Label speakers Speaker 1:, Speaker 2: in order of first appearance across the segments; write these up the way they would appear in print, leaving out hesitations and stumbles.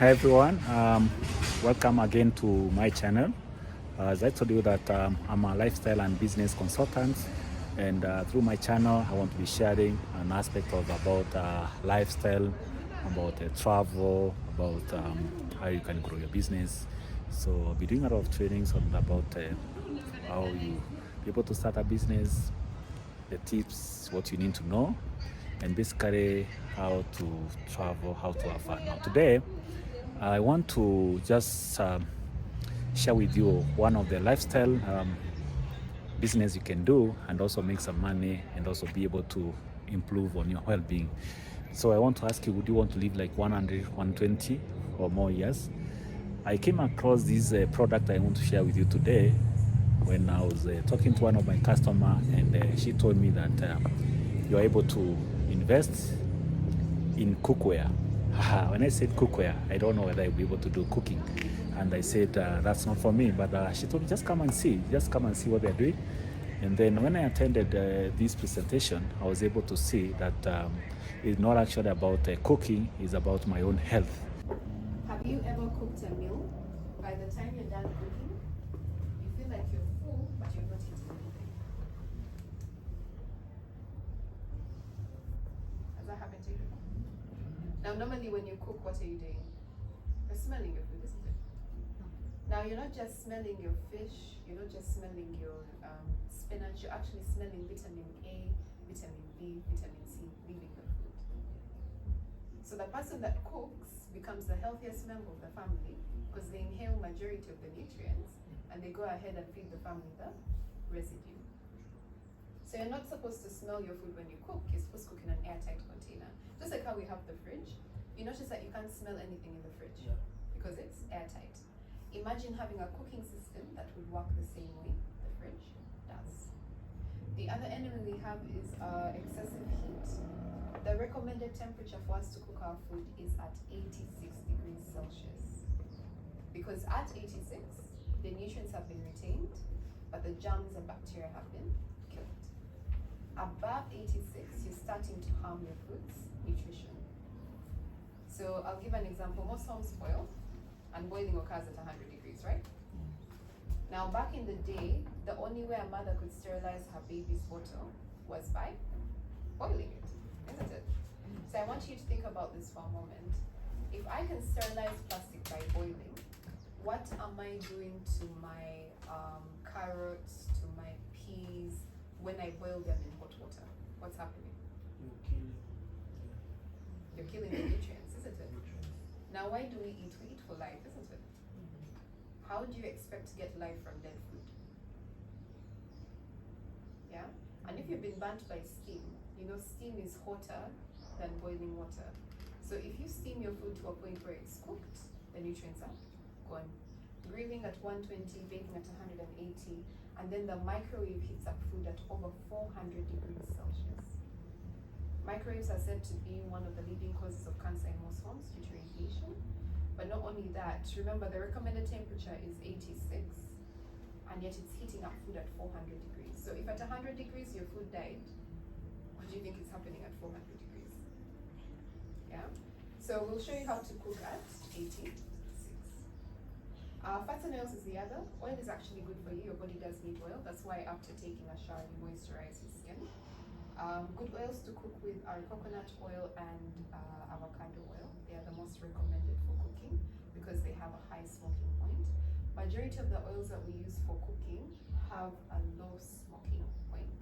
Speaker 1: Hi everyone, welcome again to my channel. As I told you that I'm a lifestyle and business consultant, and through my channel I want to be sharing an aspect of about lifestyle, about travel, about how you can grow your business. So I'll be doing a lot of trainings on about how you be able to start a business, the tips, what you need to know, and basically how to travel, how to have fun. Now today I want to just share with you one of the lifestyle business you can do and also make some money and also be able to improve on your well-being. So I want to ask you, would you want to live like 100, 120 or more years? I came across this product I want to share with you today when I was talking to one of my customer, and she told me that you're able to invest in cookware. When I said cookware, I don't know whether I'll be able to do cooking. And I said, that's not for me. But she told me, just come and see what they're doing. And then when I attended this presentation, I was able to see that it's not actually about cooking, it's about my own health.
Speaker 2: Have you ever cooked a meal? By the time you're done cooking, you feel like you're full, but you're not eating anything. Has that happened to you before? Now, normally when you cook, what are you doing? You're smelling your food, isn't it? Now, you're not just smelling your fish, you're not just smelling your spinach, you're actually smelling vitamin A, vitamin B, vitamin C, leaving the food. So the person that cooks becomes the healthiest member of the family because they inhale majority of the nutrients and they go ahead and feed the family the residue. So you're not supposed to smell your food when you cook, you're supposed to cook in an airtight container. Just like how we have the fridge, you notice that you can't smell anything in the fridge because it's airtight. Imagine having a cooking system that would work the same way the fridge does. The other enemy we have is excessive heat. The recommended temperature for us to cook our food is at 86 degrees Celsius. Because at 86, the nutrients have been retained, but the germs and bacteria have been killed. Above 86, you're starting to harm your food's nutrition. So I'll give an example. Most homes boil, and boiling occurs at 100 degrees, right? Now, back in the day, the only way a mother could sterilize her baby's bottle was by boiling it, isn't it? So I want you to think about this for a moment. If I can sterilize plastic by boiling, what am I doing to my carrots, to my peas, when I boil them in hot water? What's happening? You're killing the nutrients, isn't it? Now, why do we eat? We eat for life, isn't it? How do you expect to get life from dead food? Yeah? And if you've been burnt by steam, you know steam is hotter than boiling water. So if you steam your food to a point where it's cooked, the nutrients are gone. Grilling at 120, baking at 180, and then the microwave heats up food at over 400 degrees Celsius. Microwaves are said to be one of the leading causes of cancer in most homes due to radiation. But not only that, remember the recommended temperature is 86, and yet it's heating up food at 400 degrees. So if at 100 degrees your food died, what do you think is happening at 400 degrees? Yeah? So we'll show you how to cook at 86. Fats and oils is the other. Oil is actually good for you. Your body does need oil. That's why after taking a shower, you moisturize your skin. Good oils to cook with are coconut oil and avocado oil. They are the most recommended for cooking because they have a high smoking point. Majority of the oils that we use for cooking have a low smoking point.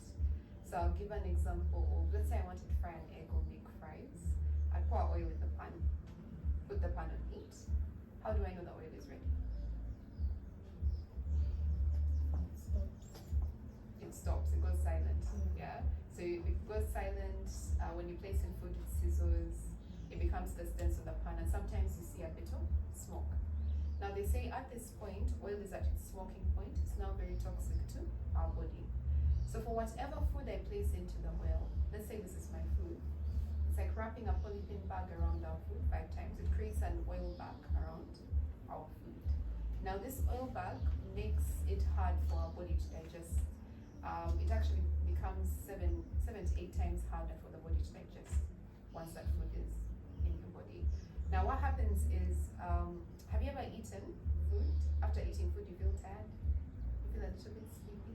Speaker 2: So I'll give an example of, let's say I wanted to fry an egg or make fries. I pour oil in the pan, put the pan on heat. How do I know the oil is ready? It stops, it goes silent. Yeah. So it goes silent when you place in food, it sizzles, it becomes the dense on the pan, and sometimes you see a bit of smoke. Now they say at this point, oil is at its smoking point. It's now very toxic to our body. So for whatever food I place into the oil, let's say this is my food, it's like wrapping a polythene bag around our food 5 times. It creates an oil bag around our food. Now this oil bag makes it hard for our body to digest. It actually becomes 7 to 8 times harder for the body to digest once that food is in your body. Now what happens is, have you ever eaten food? After eating food, you feel tired? You feel a little bit sleepy?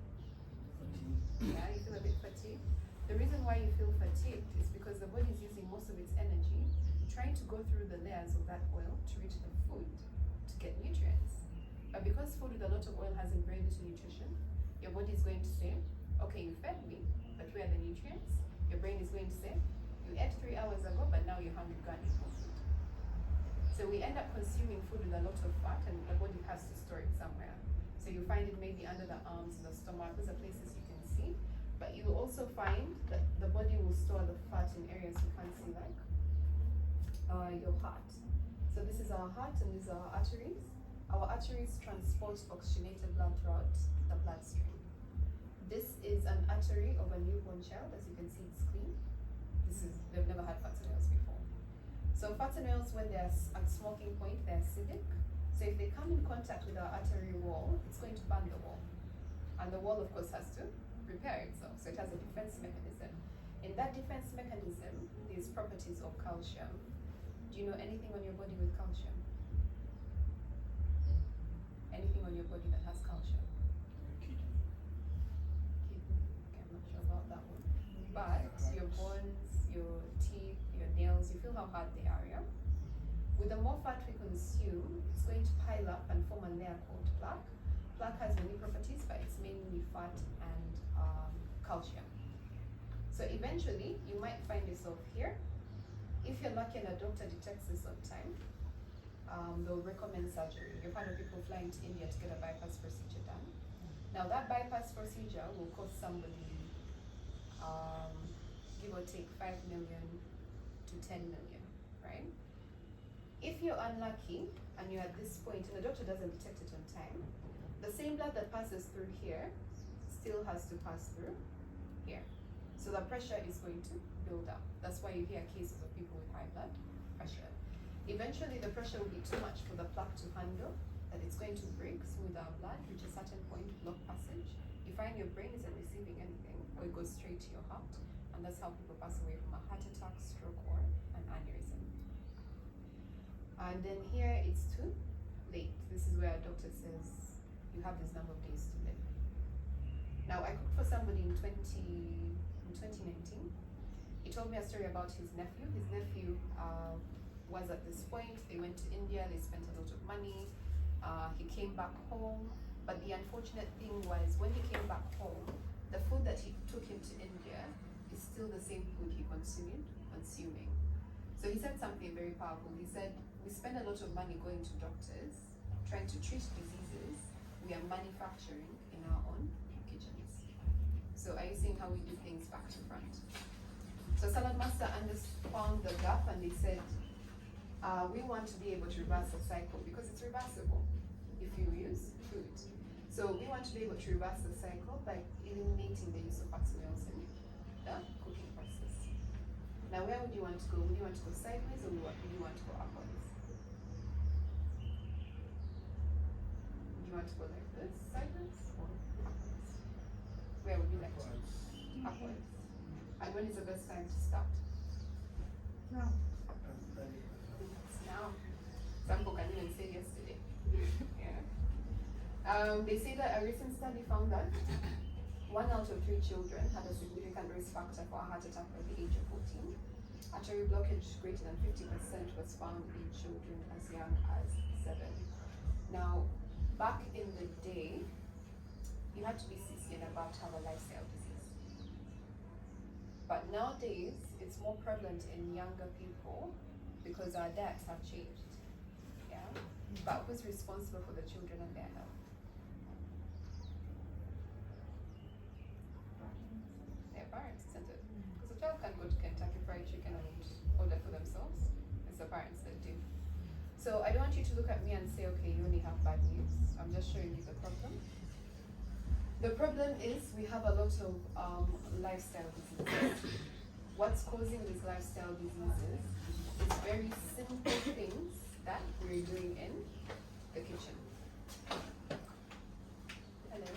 Speaker 2: Yeah, you feel a bit fatigued? The reason why you feel fatigued is because the body is using most of its energy trying to go through the layers of that oil to reach the food to get nutrients. But because food with a lot of oil has very little nutrition, your body is going to say, okay, you fed me, but where are the nutrients? Your brain is going to say, you ate 3 hours ago, but now you're hungry, go and eat more food. So we end up consuming food with a lot of fat, and the body has to store it somewhere. So you find it maybe under the arms, in the stomach, those are places you can see. But you will also find that the body will store the fat in areas you can't see, like your heart. So this is our heart and these are our arteries. Our arteries transport oxygenated blood throughout the bloodstream. This is an artery of a newborn child. As you can see, it's clean. They've never had fats and oils before. So fats and oils, when they're at smoking point, they're acidic. So if they come in contact with our artery wall, it's going to burn the wall. And the wall, of course, has to repair itself. So it has a defense mechanism. In that defense mechanism, there's properties of calcium. Do you know anything on your body with calcium? Anything on your body that has calcium? Kidney. Okay, I'm not sure about that one. But your bones, your teeth, your nails, you feel how hard they are, yeah? With the more fat we consume, it's going to pile up and form a layer called plaque. Plaque has many properties, but it's mainly fat and calcium. So eventually, you might find yourself here. If you're lucky and a doctor detects this on time, they'll recommend surgery. You've heard of people flying to India to get a bypass procedure done. Now that bypass procedure will cost somebody, give or take 5 million to 10 million, right? If you're unlucky and you're at this point and the doctor doesn't detect it on time, the same blood that passes through here still has to pass through here. So the pressure is going to build up. That's why you hear cases of people with high blood pressure. Eventually the pressure will be too much for the plaque to handle, that it's going to break smooth our blood, reach a certain point, block passage. You find your brain isn't receiving anything, or it goes straight to your heart, and that's how people pass away from a heart attack, stroke, or an aneurysm. And then here it's too late. This is where a doctor says, you have this number of days to live. Now I cooked for somebody in 2019. He told me a story about his nephew. His nephew was at this point, they went to India, they spent a lot of money. He came back home, but the unfortunate thing was when he came back home, the food that he took him to India is still the same food he consuming. So he said something very powerful. He said, we spend a lot of money going to doctors, trying to treat diseases we are manufacturing in our own kitchens. So are you seeing how we do things back to front? So Salad Master found the gap and they said, we want to be able to reverse the cycle because it's reversible if you use food. So we want to be able to reverse the cycle by eliminating the use of fats and oils in the cooking process. Now where would you want to go? Would you want to go sideways or would you want to go upwards? Would you want to go like this, sideways or upwards? Where would you like to go? Upwards. And when is the best time to start?
Speaker 3: Now.
Speaker 2: It's now. Some people can even say yesterday. Yeah. They say that a recent study found that 1 out of 3 children had a significant risk factor for a heart attack by the age of 14. Artery blockage greater than 50% was found in children as young as 7. Now, back in the day, you had to be 60 and above to have a lifestyle disease. But nowadays, it's more prevalent in younger people because our diets have changed. Yeah? But who's responsible for the children and their health? Their parents, isn't it? Because a child can go to Kentucky Fried Chicken and order for themselves. It's the parents that do. So I don't want you to look at me and say, okay, you only have bad news. I'm just showing you the problem. The problem is we have a lot of lifestyle diseases. What's causing these lifestyle diseases is very simple things that we're doing in the kitchen. Hello.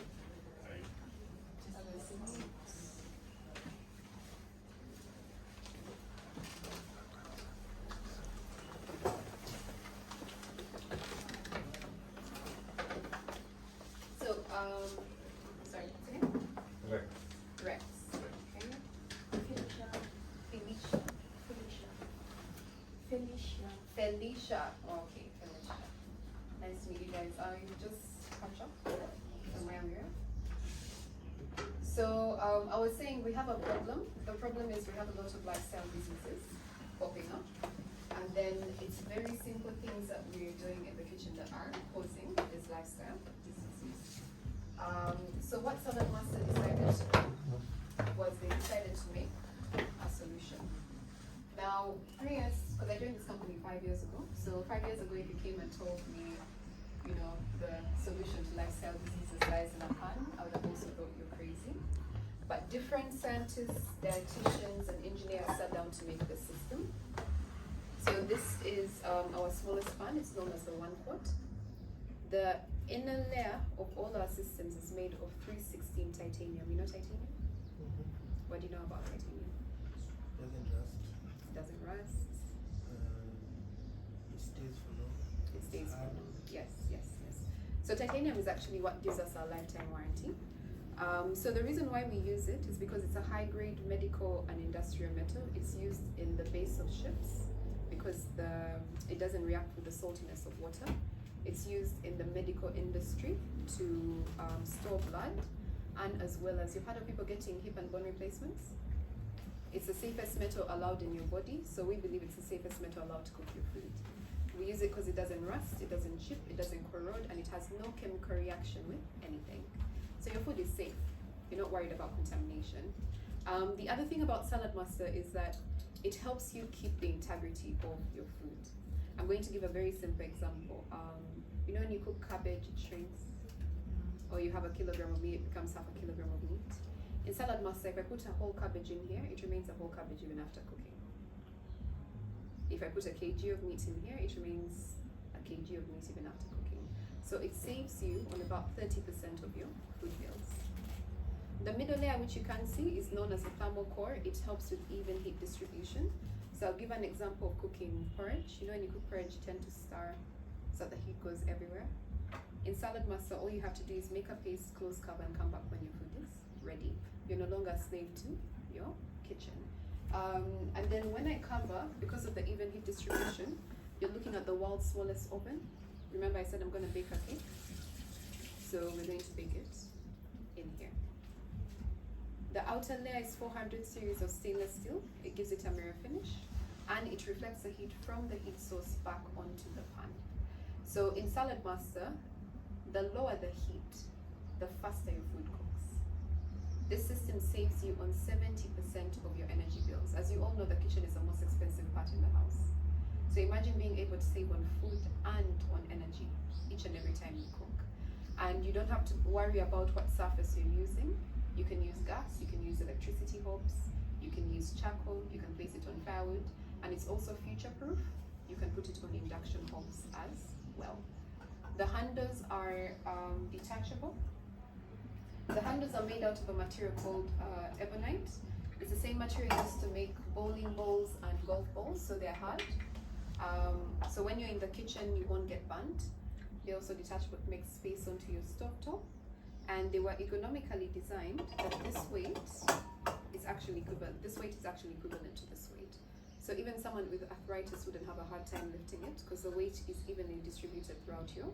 Speaker 2: Have a seat.
Speaker 4: Rex.
Speaker 2: Rex. Okay.
Speaker 3: Felicia. Felicia. Felicia.
Speaker 2: Felicia. Okay, Felicia. Nice to meet you guys. You just catch up from where we are. So I was saying we have a problem. The problem is we have a lot of lifestyle businesses popping up. And then it's very simple things that we're doing in the kitchen that are causing these lifestyle businesses. So what Salad Master decided to do was they decided to make a solution. Now, 3 years, because I joined this company 5 years ago. So 5 years ago, if you came and told me, you know, the solution to lifestyle diseases lies in a pan, I would have also thought you're crazy. But different scientists, dietitians, and engineers sat down to make this system. So this is our smallest pan. It's known as the 1 quart. The inner layer of all our systems is made of 316 titanium. You know titanium? What do you know about titanium?
Speaker 5: Doesn't rust.
Speaker 2: It doesn't rust.
Speaker 5: It stays for long.
Speaker 2: It stays for long. Yes. So titanium is actually what gives us our lifetime warranty. So the reason why we use it is because it's a high-grade medical and industrial metal. It's used in the base of ships because it doesn't react with the saltiness of water. It's used in the medical industry to store blood, and as well as you've heard of people getting hip and bone replacements. It's the safest metal allowed in your body, so we believe it's the safest metal allowed to cook your food. We use it because it doesn't rust, it doesn't chip, it doesn't corrode, and it has no chemical reaction with anything. So your food is safe. You're not worried about contamination. The other thing about Salad Master is that it helps you keep the integrity of your food. I'm going to give a very simple example. You know when you cook cabbage, it shrinks? Or you have a kilogram of meat, it becomes half a kilogram of meat. In Salad Master, if I put a whole cabbage in here, it remains a whole cabbage even after cooking. If I put a kg of meat in here, it remains a kg of meat even after cooking. So it saves you on about 30% of your food bills. The middle layer, which you can see, is known as the thermal core. It helps with even heat distribution. So I'll give an example of cooking porridge. You know when you cook porridge, you tend to stir so that the heat goes everywhere. In Salad Master, all you have to do is make a paste, close cover, and come back when your food is ready. You're no longer a slave to your kitchen. And then when I cover, because of the even heat distribution, you're looking at the world's smallest oven. Remember I said I'm going to bake a cake? So we're going to bake it in here. The outer layer is 400 series of stainless steel. It gives it a mirror finish, and it reflects the heat from the heat source back onto the pan. So in Salad Master, the lower the heat, the faster your food cooks. This system saves you on 70% of your energy bills. As you all know, the kitchen is the most expensive part in the house. So imagine being able to save on food and on energy each and every time you cook. And you don't have to worry about what surface you're using. You can use gas, you can use electricity hobs, you can use charcoal, you can place it on firewood, and it's also future-proof. You can put it on induction hobs as well. The handles are detachable. The handles are made out of a material called ebonite. It's the same material used to make bowling balls and golf balls, so they're hard. So when you're in the kitchen, you won't get burnt. They also detachable to make space onto your stovetop. And they were economically designed that this weight is actually equivalent. This weight is actually equivalent to this weight. So even someone with arthritis wouldn't have a hard time lifting it because the weight is evenly distributed throughout your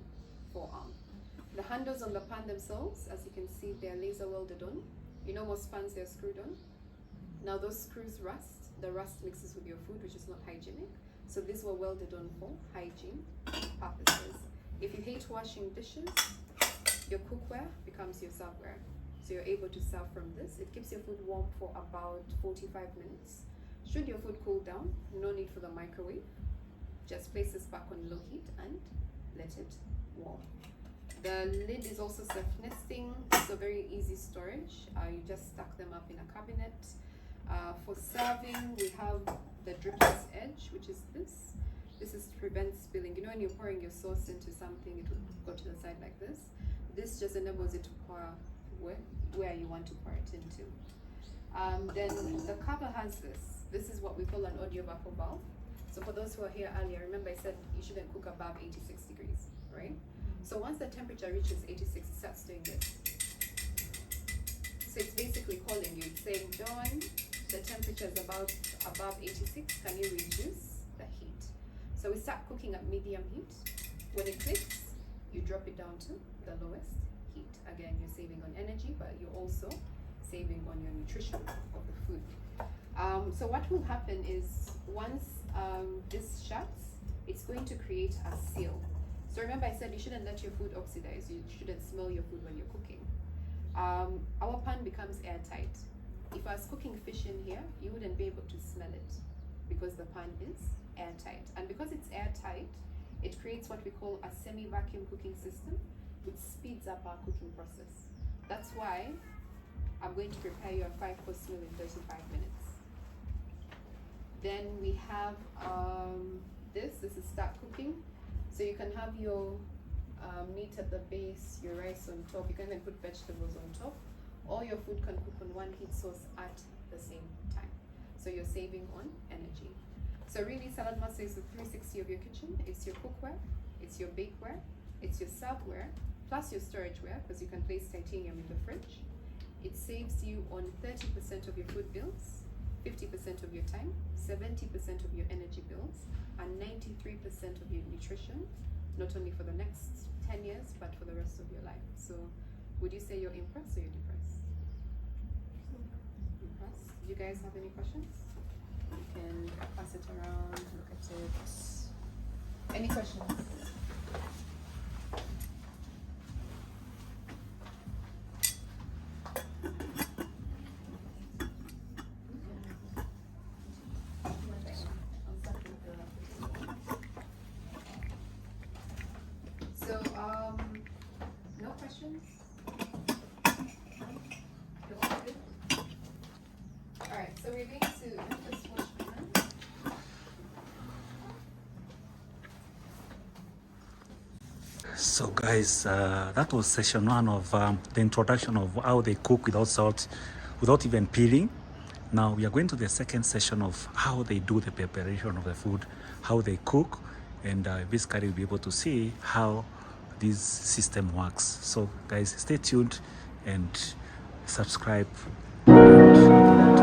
Speaker 2: forearm. The handles on the pan themselves, as you can see, they're laser welded on. You know most pans they're screwed on. Now those screws rust. The rust mixes with your food, which is not hygienic. So these were welded on for hygiene purposes. If you hate washing dishes, your cookware becomes your serveware. So you're able to serve from this. It keeps your food warm for about 45 minutes. Should your food cool down, no need for the microwave. Just place this back on low heat and let it warm. The lid is also self-nesting, so very easy storage. You just stack them up in a cabinet. For serving, we have the dripless edge, which is this. This is to prevent spilling. You know when you're pouring your sauce into something, it will go to the side like this. This just enables it to pour where you want to pour it into. Then the cover has this. This is what we call an audio buffer valve. So for those who are here earlier, remember I said you shouldn't cook above 86 degrees, right? So once the temperature reaches 86, it starts doing this. So it's basically temperatures above 86, can you reduce the heat? So we start cooking at medium heat. When it clicks, you drop it down to the lowest heat. Again, you're saving on energy, but you're also saving on your nutrition of the food. So what will happen is once this shuts, it's going to create a seal. So remember I said you shouldn't let your food oxidize. You shouldn't smell your food when you're cooking. Our pan becomes airtight. If I was cooking fish in here, you wouldn't be able to smell it because the pan is airtight. And because it's airtight, it creates what we call a semi-vacuum cooking system, which speeds up our cooking process. That's why I'm going to prepare you a 5-course meal in 35 minutes. Then we have this is start cooking. So you can have your meat at the base, your rice on top. You can even put vegetables on top. All your food can cook on one heat source at the same time. So you're saving on energy. So really, Salad Master is the 360 of your kitchen. It's your cookware, it's your bakeware, it's your serveware, plus your storageware, because you can place titanium in the fridge. It saves you on 30% of your food bills, 50% of your time, 70% of your energy bills, and 93% of your nutrition, not only for the next 10 years, but for the rest of your life. So would you say you're impressed or you're depressed? Impressed. Do you guys have any questions? You can pass it around, look at it. Any questions? So, no questions? No questions? Alright, so we're going to just wash my hands.
Speaker 1: So guys, that was session 1 of the introduction of how they cook without salt, without even peeling. Now we are going to the second session of how they do the preparation of the food, how they cook, and basically you'll be able to see how this system works. So guys, stay tuned and subscribe. And